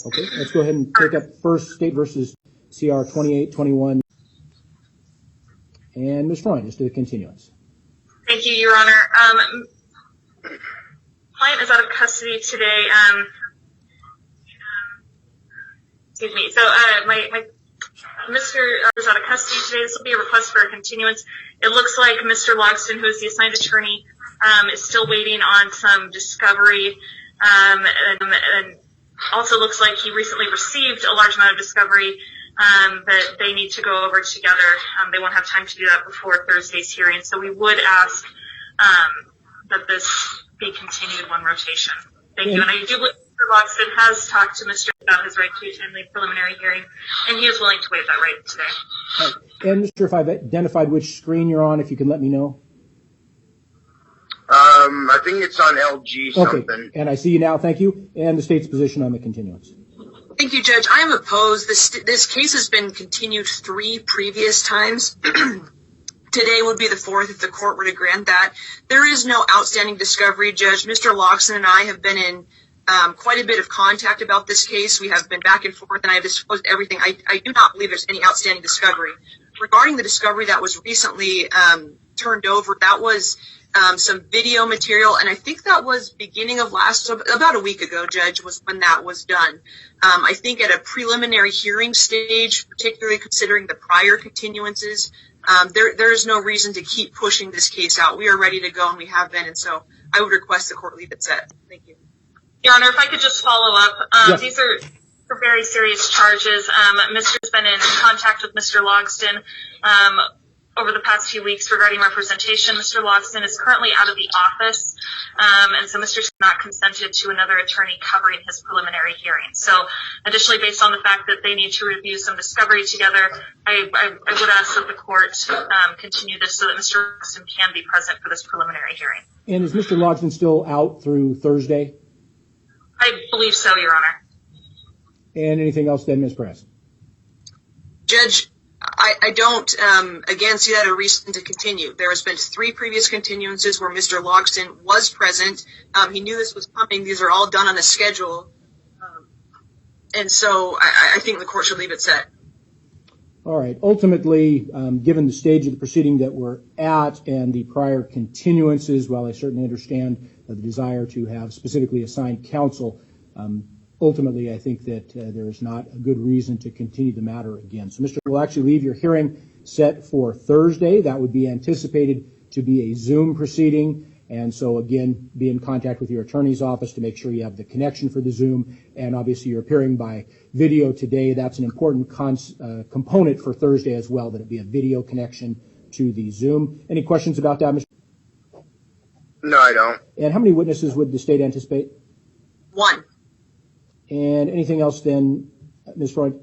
Okay, let's go ahead and take up first State versus CR 2821. And Ms. Freund, just do the continuance. Thank you, Your Honor. Client is out of custody today. Excuse me. So, Mr. is out of custody today. This will be a request for a continuance. It looks like Mr. Logsdon, who is the assigned attorney, is still waiting on some discovery, and also looks like he recently received a large amount of discovery that they need to go over together. They won't have time to do that before Thursday's hearing. So we would ask that this be continued one rotation. Thank you. And I do believe Mr. Logsdon has talked to Mr. about his right to attend the preliminary hearing, and he is willing to waive that right today. Right. And Mr. if I've identified which screen you're on, if you can let me know. I think it's on LG something. Okay, and I see you now. Thank you. And the state's position on the continuance. Thank you, Judge. I am opposed. This case has been continued 3 previous times. Today would be the 4th if the court were to grant that. There is no outstanding discovery, Judge. Mr. Logsdon and I have been in quite a bit of contact about this case. We have been back and forth, and I have disclosed everything. I do not believe there's any outstanding discovery. Regarding the discovery that was recently turned over, that was some video material, and I think that was beginning of about a week ago, Judge, was when that was done. I think at a preliminary hearing stage, particularly considering the prior continuances, there is no reason to keep pushing this case out. We are ready to go, and we have been, and so I would request the court leave it set. Thank you. Your Honor, if I could just follow up. Yes. These are very serious charges. Mr.'s been in contact with Mr. Logsdon over the past few weeks regarding representation. Mr. Logsdon is currently out of the office, and so Mr. not consented to another attorney covering his preliminary hearing. So additionally, based on the fact that they need to review some discovery together, I would ask that the court continue this so that Mr. Logsdon can be present for this preliminary hearing. And is Mr. Logsdon still out through Thursday? I believe so, Your Honor. And anything else then, Ms. Press? Judge, I don't, again, see that a reason to continue. There has been 3 previous continuances where Mr. Logsdon was present. He knew this was coming. These are all done on a schedule. And so I think the court should leave it set. All right. Ultimately, given the stage of the proceeding that we're at and the prior continuances, while I certainly understand the desire to have specifically assigned counsel, ultimately, I think that there is not a good reason to continue the matter again. So, Mr. will actually leave your hearing set for Thursday. That would be anticipated to be a Zoom proceeding. And so, again, be in contact with your attorney's office to make sure you have the connection for the Zoom. And obviously, you're appearing by video today. That's an important component for Thursday as well, that it be a video connection to the Zoom. Any questions about that, Mr.? No, I don't. And how many witnesses would the state anticipate? 1. And anything else then, Ms. Freund?